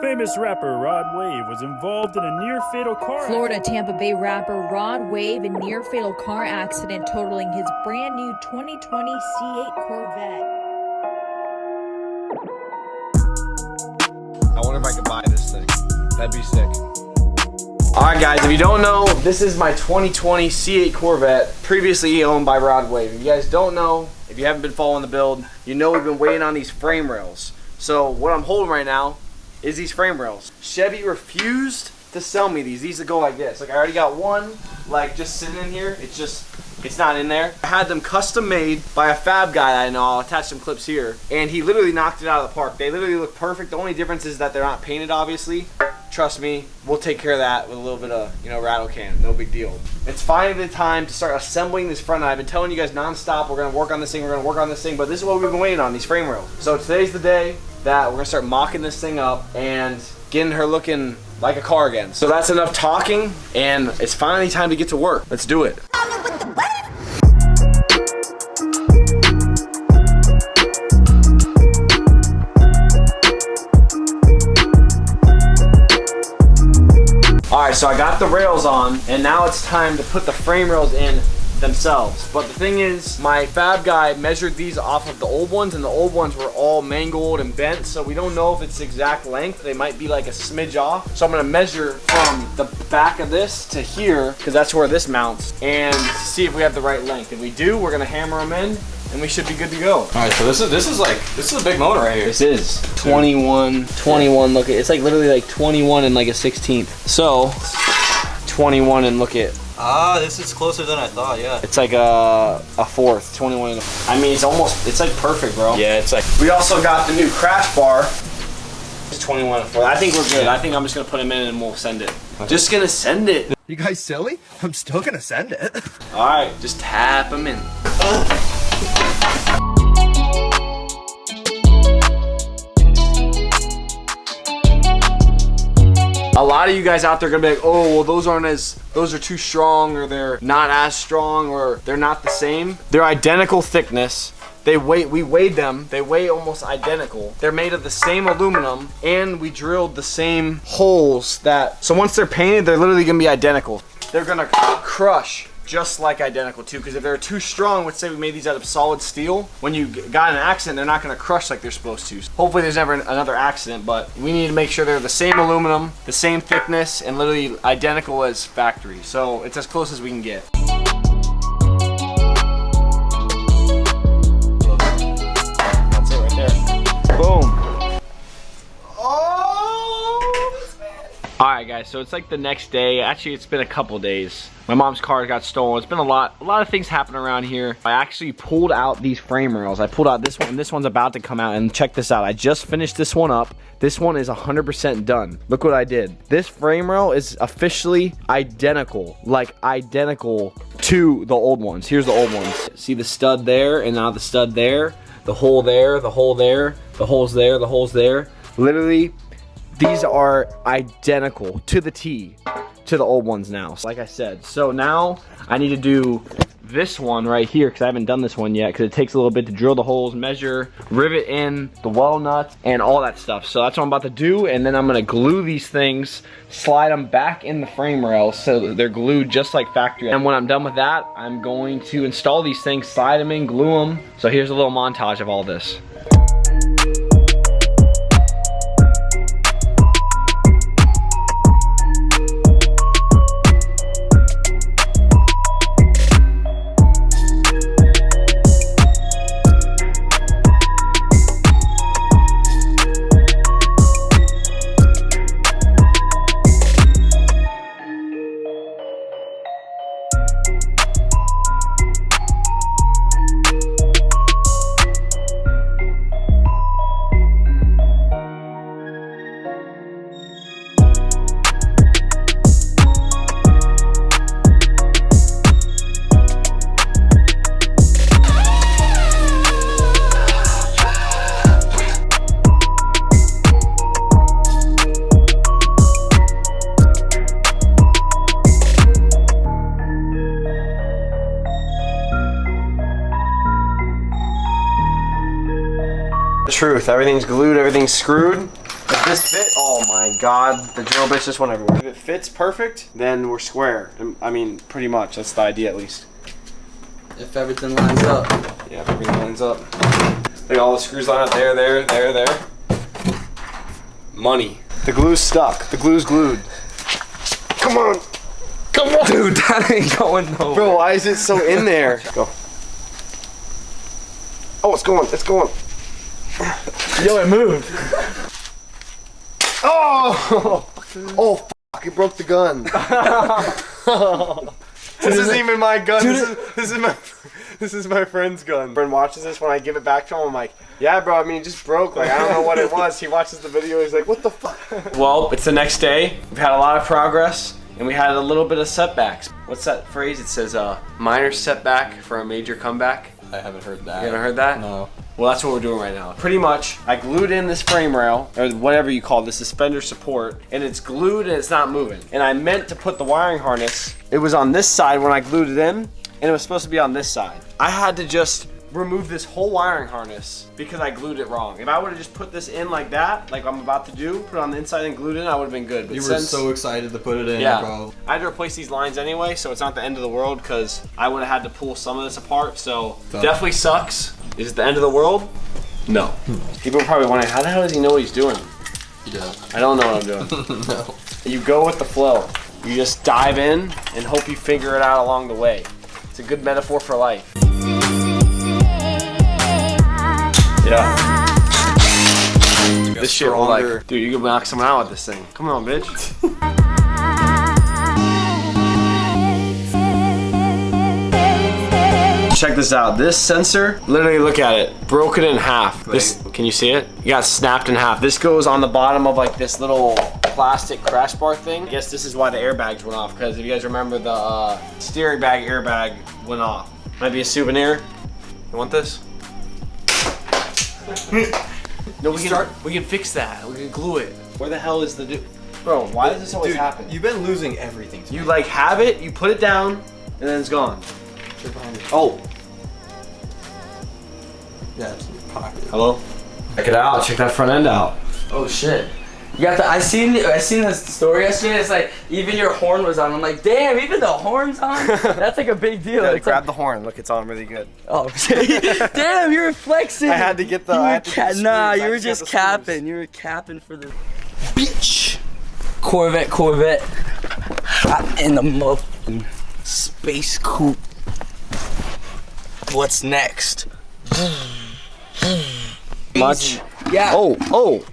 Famous rapper RODWAVE was involved in a near-fatal car Florida Tampa Bay rapper RODWAVE in near-fatal car accident totaling his brand new 2020 C8 Corvette. I wonder if I could buy this thing. That'd be sick. Alright guys, if you don't know, this is my 2020 C8 Corvette, previously owned by RODWAVE. If you guys don't know, if you haven't been following the build, you know we've been waiting on these frame rails. So what I'm holding right now is these frame rails. Chevy refused to sell me these. These that go like this. Like I already got one, like just sitting in here. It's not in there. I had them custom made by a fab guy that I know. I'll attach some clips here. And he literally knocked it out of the park. They literally look perfect. The only difference is that they're not painted, obviously. Trust me, we'll take care of that with a little bit of, rattle can. No big deal. It's finally the time to start assembling this front end. I've been telling you guys nonstop, we're gonna work on this thing, but this is what we've been waiting on, these frame rails. So today's the day that we're gonna start mocking this thing up and getting her looking like a car again. So that's enough talking, and it's finally time to get to work. Let's do it. Alright, so I got the rails on, and now it's time to put the frame rails in themselves. But the thing is, my fab guy measured these off of the old ones, and the old ones were all mangled and bent, so we don't know if it's exact length. They might be like a smidge off. So I'm gonna measure from the back of this to here, because that's where this mounts, and see if we have the right length. If we do, we're gonna hammer them in, and we should be good to go. All right, so this is a big motor right here. This is 21. Look at it's like literally like 21 and like a 16th. So 21 and look at. Ah, this is closer than I thought. Yeah. It's like a fourth. 21 and I mean, it's like perfect, bro. Yeah, it's like. We also got the new crash bar. It's 21 and 4. I think we're good. I think I'm just gonna put them in and we'll send it. Just gonna send it. You guys silly? I'm still gonna send it. All right, just tap them in. A lot of you guys out there are gonna be like, oh, well, those are too strong, or they're not as strong, or they're not the same. They're identical thickness. We weighed them. They weigh almost identical. They're made of the same aluminum, and we drilled the same holes so once they're painted, they're literally gonna be identical. They're gonna crush just like identical too, because if they're too strong, let's say we made these out of solid steel, when you got in an accident, they're not gonna crush like they're supposed to. Hopefully there's never another accident, but we need to make sure they're the same aluminum, the same thickness, and literally identical as factory. So it's as close as we can get. That's it right there. Boom. Alright guys, so it's like the next day. Actually, it's been a couple days. My mom's car got stolen. It's been a lot of things happening around here. I actually pulled out these frame rails. I pulled out this one, and this one's about to come out, and check this out. I just finished this one up. This one is 100% done. Look what I did. This frame rail is officially identical, like identical to the old ones. Here's the old ones. See the stud there, and now the stud there, the hole there, the hole there, the holes there, the holes there. Literally, these are identical to the T to the old ones now. So like I said, so now I need to do this one right here, because I haven't done this one yet, because it takes a little bit to drill the holes, measure, rivet in the well nuts, and all that stuff. So that's what I'm about to do, and then I'm gonna glue these things, slide them back in the frame rails so that they're glued just like factory. And when I'm done with that, I'm going to install these things, slide them in, glue them. So here's a little montage of all this. Truth, everything's glued, everything's screwed. If this fit, oh my god, the drill bits just went everywhere. If it fits perfect, then we're square. I mean, pretty much. That's the idea, at least. If everything lines up. Yeah, if everything lines up. Look, all the screws line up there, there, there, there. Money. The glue's stuck. The glue's glued. Come on. Come on. Dude, that ain't going nowhere. Bro, why is it so in there? Go. Oh, it's going. It's going. Yo, it moved. Oh! Oh, fuck. It broke the gun. This isn't even my gun. This is my friend's gun. Friend watches this. When I give it back to him, I'm like, yeah, bro, I mean, it just broke. Like, I don't know what it was. He watches the video. He's like, what the fuck? Well, it's the next day. We've had a lot of progress, and we had a little bit of setbacks. What's that phrase? It says, minor setback for a major comeback. I haven't heard that. You haven't heard that? No. Well, that's what we're doing right now. Pretty much, I glued in this frame rail, or whatever you call this suspender support, and it's glued and it's not moving. And I meant to put the wiring harness, it was on this side when I glued it in, and it was supposed to be on this side. I had to just remove this whole wiring harness because I glued it wrong. If I would have just put this in like that, like I'm about to do, put it on the inside and glued it in, I would have been good. But You were so excited to put it in, bro. I had to replace these lines anyway, so it's not the end of the world because I would have had to pull some of this apart, so definitely sucks. Is it the end of the world? No. People are probably wondering, how the hell does he know what he's doing? Yeah. I don't know what I'm doing. No. You go with the flow. You just dive in and hope you figure it out along the way. It's a good metaphor for life. Yeah. This shit will like, dude, you can knock someone out with this thing. Come on, bitch. Check this out. This sensor, literally look at it, broken in half. This, can you see it? You got snapped in half. This goes on the bottom of like this little plastic crash bar thing. I guess this is why the airbags went off, because if you guys remember, the steering bag airbag went off. Might be a souvenir. You want this? No, we can fix that. We can glue it. Where the hell is the dude? Bro, why does this always happen? You've been losing everything tonight. You like have it, you put it down, and then it's gone. Oh. Yeah, it's in your pocket. Hello? Check it out. Check that front end out. Oh shit. You got the, I seen this story yesterday. It's like even your horn was on. I'm like, damn, even the horn's on. That's like a big deal. Yeah, It's grab like, the horn. Look, it's on really good. oh, damn, you're flexing. I had to get the. Nah, you were just capping. You were capping for the bitch. Corvette. In the motherfucking space coupe. What's next? Much? Yeah. Oh.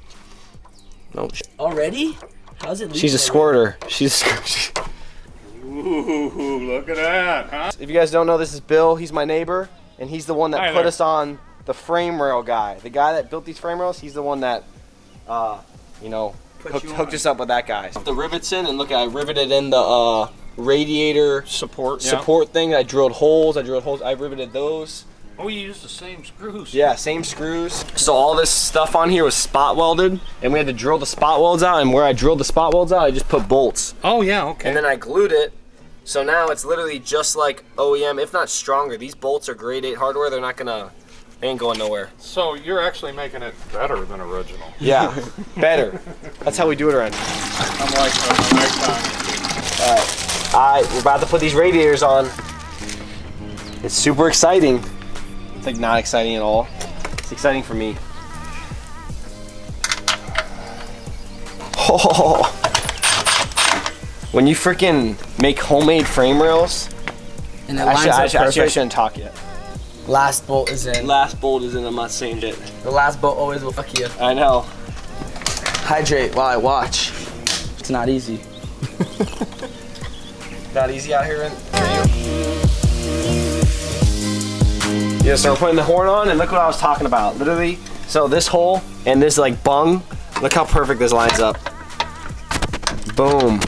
No. Already? How's it? She's a squirter. She's. Ooh, look at that, huh? If you guys don't know, this is Bill. He's my neighbor, and he's the one that Hi put there. us on the frame rail guy. The guy that built these frame rails, he's the one that, you know, hooked us up with that guy. The rivets in, and look, I riveted in the radiator support thing. I drilled holes. I riveted those. Oh, you used the same screws. Yeah, same screws. So all this stuff on here was spot welded, and we had to drill the spot welds out, and where I drilled the spot welds out, I just put bolts. Oh, yeah, okay. And then I glued it, so now it's literally just like OEM, if not stronger. These bolts are grade 8 hardware. They ain't going nowhere. So you're actually making it better than original. Yeah, better. That's how we do it around here. I'm like Alright, we're about to put these radiators on. It's super exciting. It's like not exciting at all. It's exciting for me. Oh. When you freaking make homemade frame rails, And it lines up actually I perfect. shouldn't talk yet. Last bolt is in. Last bolt is in, I'm not saying it. The last bolt always will fuck you. I know. Hydrate while I watch. It's not easy. Not easy out here for you. Yeah, so we're putting the horn on, and look what I was talking about. Literally, so this hole and this like bung, look how perfect this lines up. Boom.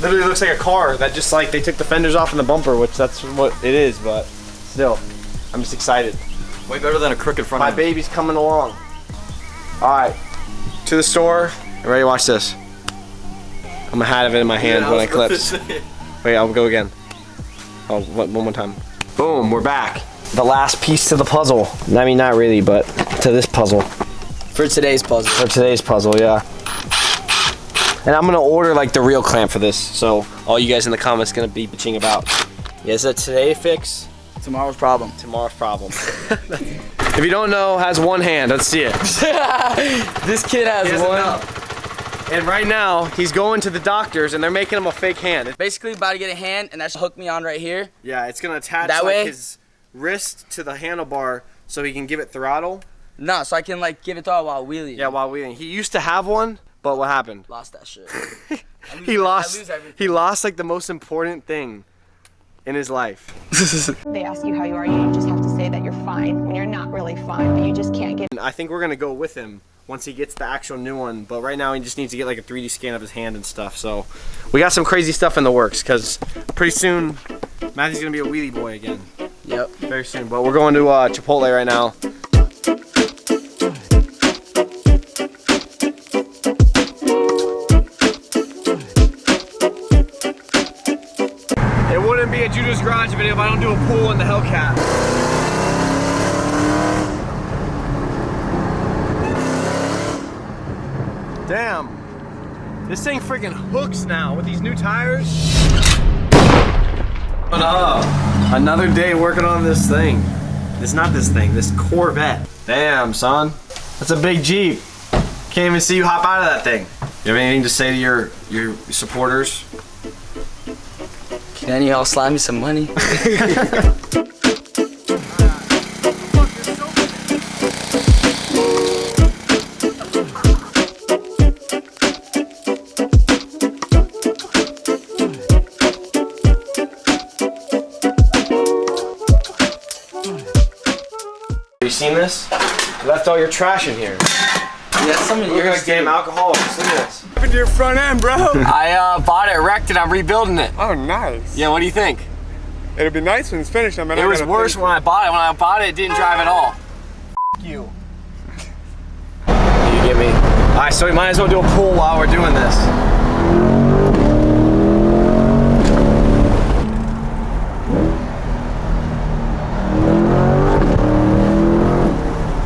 Literally looks like a car that just like they took the fenders off in the bumper, which that's what it is, but still, I'm just excited. Way better than a crooked front My end. baby's coming along. All right, to the store. You ready to watch this? I'm gonna have it in my hand when I clips. Wait, I'll go again. Oh, one more time. Boom, we're back. The last piece to the puzzle. I mean, not really, but to this puzzle. For today's puzzle. For today's puzzle, yeah. And I'm gonna order like the real clamp for this, so all you guys in the comments gonna be bitching about. Yeah, is that today fix? Tomorrow's problem. Tomorrow's problem. If you don't know, has one hand. Let's see it. This kid has one. And right now, he's going to the doctors and they're making him a fake hand. Basically about to get a hand, and that's hooked me on right here. Yeah, it's gonna attach That like way? his wrist to the handlebar so he can give it throttle. No, so I can like give it all while wheeling. Yeah, while wheeling. He used to have one, but what happened? Lost that shit. He lost. I lose everything. He lost like the most important thing in his life. They ask you how you are, you just have to say that you're fine when you're not really fine, but you just can't get. And I think we're gonna go with him once he gets the actual new one, but right now he just needs to get like a 3D scan of his hand and stuff. So we got some crazy stuff in the works because pretty soon Matthew's gonna be a wheelie boy again. Yep. Very soon. But we're going to Chipotle right now. It wouldn't be a Judah's Garage video if I don't do a pull in the Hellcat. Damn. This thing freaking hooks now with these new tires. Another day working on this thing. It's not this thing, this Corvette. Damn, son. That's a big Jeep. Can't even see you hop out of that thing. You have anything to say to your supporters? Can any of y'all slide me some money? You seen this? You left all your trash in here. Yeah, some of You're like damn alcoholics. Look at this. What happened to your front end, bro? I bought it wrecked and I'm rebuilding it. Oh, nice. Yeah, what do you think? It'll be nice when it's finished. I mean, It was worse when I bought it. When I bought it, it didn't drive at all. You. You get me? Alright, so we might as well do a pull while we're doing this.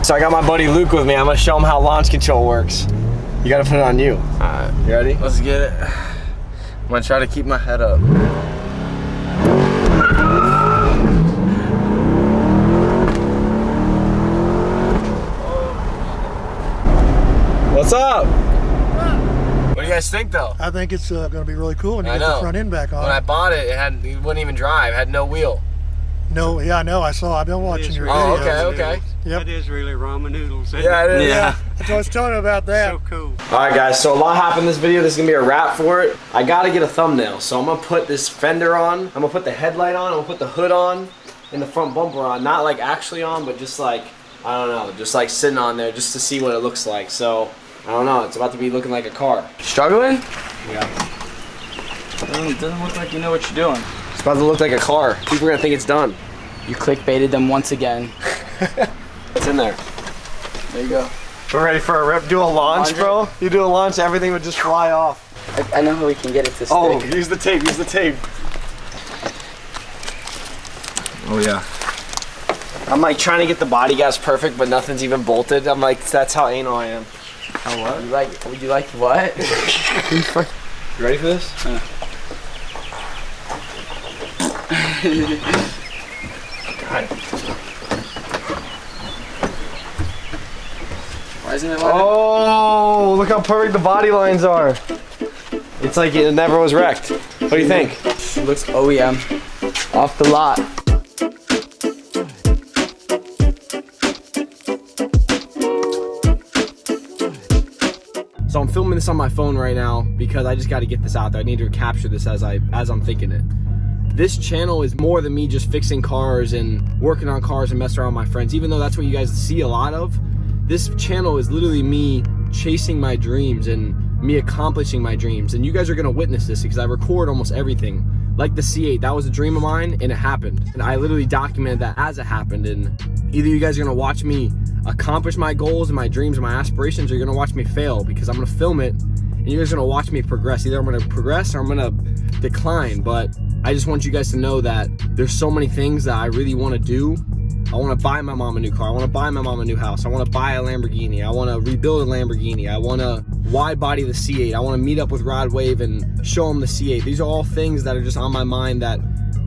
So I got my buddy Luke with me. I'm gonna show him how launch control works. You gotta put it on you. Alright, you ready? Let's get it. I'm gonna try to keep my head up. What's up? What do you guys think though? I think it's going to be really cool when you I get know. the front end back on. When I bought it, it wouldn't even drive. It had no wheel. No, yeah, I know. I've been watching your Oh, videos. okay. Yep. That is really ramen noodles. Yeah, it is. Yeah. That's what I was telling you about that. So cool. Alright guys, so a lot happened in this video. This is gonna be a wrap for it. I gotta get a thumbnail, so I'm gonna put this fender on. I'm gonna put the headlight on. I'm gonna put the hood on and the front bumper on. Not like actually on, but just like, I don't know, just like sitting on there just to see what it looks like. So, I don't know, it's about to be looking like a car. Struggling? Yeah. Doesn't look like you know what you're doing. It's about to look like a car. People are gonna think it's done. You clickbaited them once again. It's in there. There you go. We're ready for a rip. Do a launch, bro. You do a launch, everything would just fly off. I know how we can get it to stick. Oh, use the tape, use the tape. Oh yeah. I'm like trying to get the body gas perfect, but nothing's even bolted. I'm like, that's how anal I am. Oh, what? Would you like what? You ready for this? God. Why isn't it? Oh, look how perfect the body lines are. It's like it never was wrecked. What do you think? It looks OEM. Off the lot. So I'm filming this on my phone right now because I just got to get this out there. I need to capture this as I'm thinking it. This channel is more than me just fixing cars and working on cars and messing around with my friends. Even though that's what you guys see a lot of, this channel is literally me chasing my dreams and me accomplishing my dreams. And you guys are gonna witness this because I record almost everything. Like the C8, that was a dream of mine and it happened. And I literally documented that as it happened. And either you guys are gonna watch me accomplish my goals and my dreams and my aspirations, or you're gonna watch me fail because I'm gonna film it and you guys are gonna watch me progress. Either I'm gonna progress or I'm gonna decline. But I just want you guys to know that there's so many things that I really wanna do I want to buy my mom a new car. I want to buy my mom a new house. I want to buy a Lamborghini. I want to rebuild a Lamborghini. I want to wide body the C8. I want to meet up with RODWAVE and show them the C8. These are all things that are just on my mind that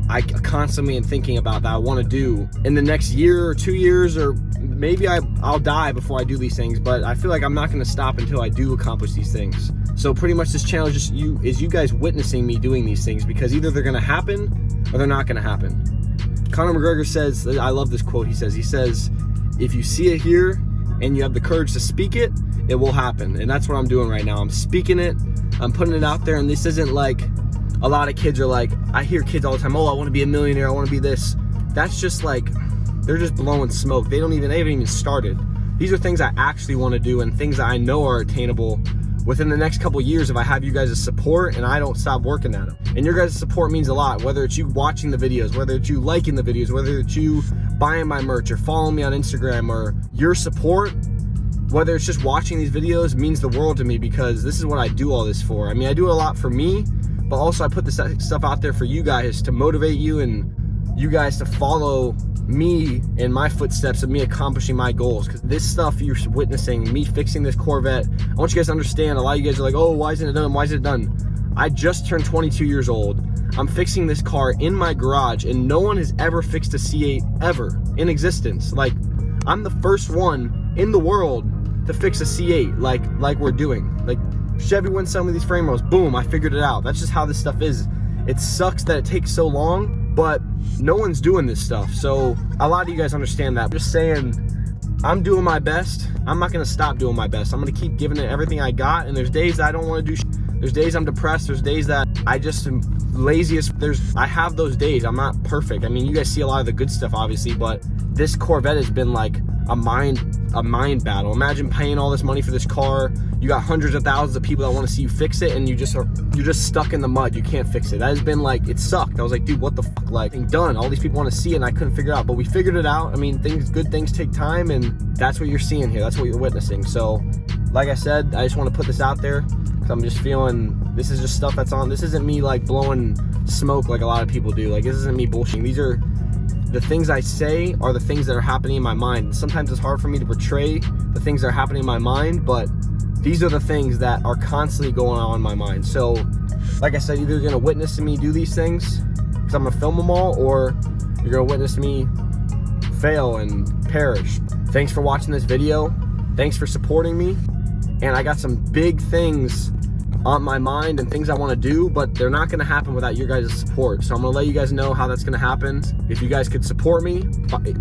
I constantly am thinking about, that I want to do in the next year or 2 years, or maybe I'll die before I do these things, but I feel like I'm not going to stop until I do accomplish these things. So pretty much this channel is just you guys witnessing me doing these things, because either they're going to happen or they're not going to happen. Conor McGregor says, I love this quote, he says, if you see it here and you have the courage to speak it, it will happen. And that's what I'm doing right now. I'm speaking it, I'm putting it out there, and this isn't like a lot of kids are like, I hear kids all the time, oh, I want to be a millionaire, I want to be this. That's just like, they're just blowing smoke. They haven't even started. These are things I actually want to do, and things that I know are attainable within the next couple years if I have you guys' support and I don't stop working at them. And your guys' support means a lot, whether it's you watching the videos, whether it's you liking the videos, whether it's you buying my merch or following me on Instagram, or your support, whether it's just watching these videos, means the world to me, because this is what I do all this for. I mean, I do it a lot for me, but also I put this stuff out there for you guys to motivate you and you guys to follow me in my footsteps of me accomplishing my goals. Because this stuff you're witnessing, me fixing this Corvette, I want you guys to understand, a lot of you guys are like, oh, why isn't it done? Why is it done? I just turned 22 years old. I'm fixing this car in my garage, and no one has ever fixed a C8 ever in existence. Like, I'm the first one in the world to fix a C8 like we're doing. Like, Chevy wouldn't sell me these frame rails, boom, I figured it out. That's just how this stuff is. It sucks that it takes so long, but no one's doing this stuff. So a lot of you guys understand that. I'm just saying, I'm doing my best. I'm not gonna stop doing my best. I'm gonna keep giving it everything I got, and there's days that I don't wanna do there's days I'm depressed, there's days that I just am laziest. I have those days. I'm not perfect. I mean, you guys see a lot of the good stuff, obviously, but this Corvette has been like a mind battle. Imagine paying all this money for this car. You got hundreds of thousands of people that want to see you fix it, and you're just stuck in the mud. You can't fix it. That has been like, it sucked. I was like, dude, what the fuck? Like, done. All these people want to see it, and I couldn't figure it out, but we figured it out. I mean, good things take time, and that's what you're seeing here. That's what you're witnessing. So, like I said, I just want to put this out there, because I'm just feeling, this is just stuff that's on. This isn't me like blowing smoke like a lot of people do. Like, this isn't me bullshitting. These are the things I say, are the things that are happening in my mind. And sometimes it's hard for me to portray the things that are happening in my mind, but these are the things that are constantly going on in my mind. So, like I said, either you're gonna witness me do these things, because I'm gonna film them all, or you're gonna witness me fail and perish. Thanks for watching this video. Thanks for supporting me. And I got some big things on my mind and things I want to do, but they're not going to happen without your guys' support. So I'm going to let you guys know how that's going to happen. If you guys could support me,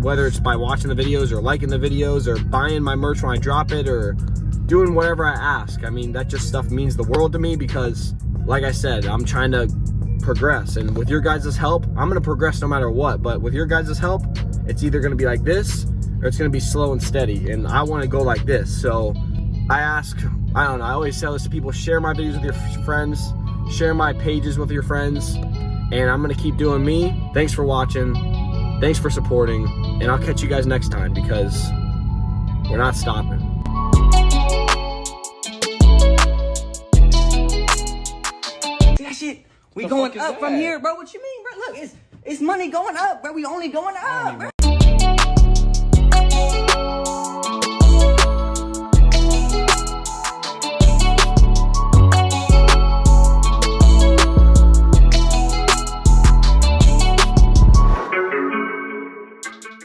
whether it's by watching the videos or liking the videos or buying my merch when I drop it or doing whatever I ask. I mean, that just stuff means the world to me, because like I said, I'm trying to progress, and with your guys' help, I'm going to progress no matter what. But with your guys' help, it's either going to be like this or it's going to be slow and steady, and I want to go like this. So I don't know, I always tell this to people, share my videos with your friends, share my pages with your friends, and I'm gonna keep doing me. Thanks for watching, thanks for supporting, and I'll catch you guys next time, because we're not stopping. That shit, we going up from here, bro. What you mean, bro? Look, it's money going up, bro. We only going up, bro.